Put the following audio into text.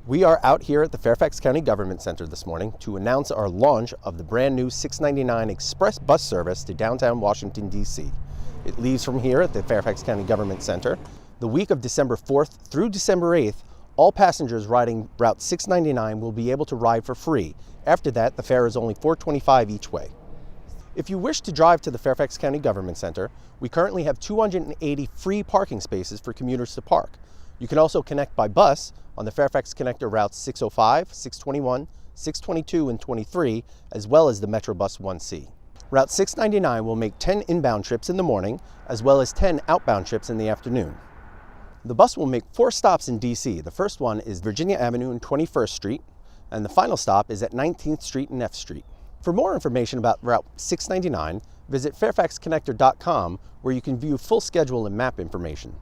We are out here at the Fairfax County Government Center this morning to announce our launch of the brand new 699 Express bus service to downtown Washington, D.C. It leaves from here at the Fairfax County Government Center. The week of December 4th through December 8th, all passengers riding Route 699 will be able to ride for free. After that, the fare is only $4.25 each way. If you wish to drive to the Fairfax County Government Center, we currently have 280 free parking spaces for commuters to park. You can also connect by bus on the Fairfax Connector routes 605, 621, 622, and 23, as well as the Metrobus 1C. Route 699 will make 10 inbound trips in the morning, as well as 10 outbound trips in the afternoon. The bus will make 4 stops in DC. The first one is Virginia Avenue and 21st Street, and the final stop is at 19th Street and F Street. For more information about Route 699, visit fairfaxconnector.com, where you can view full schedule and map information.